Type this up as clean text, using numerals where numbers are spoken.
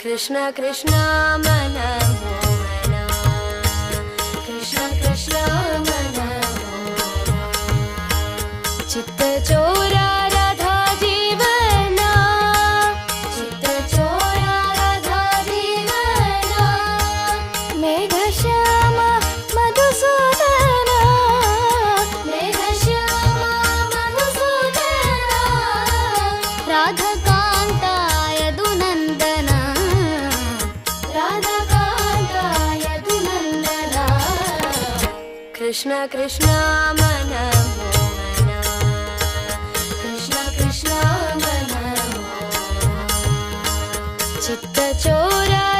कृष्ण कृष्ण मन मोहना, कृष्ण कृष्ण मन मोहना, चित्त चोरा राधा जीवना, चित्त चोरा राधा जीवना, मेघ श्याम मधुसूदना, मेघ श्याम मधुसूदना, राधा कृष्ण कृष्ण मन मोहना, कृष्ण कृष्ण मन मोहना, चित्त चोरा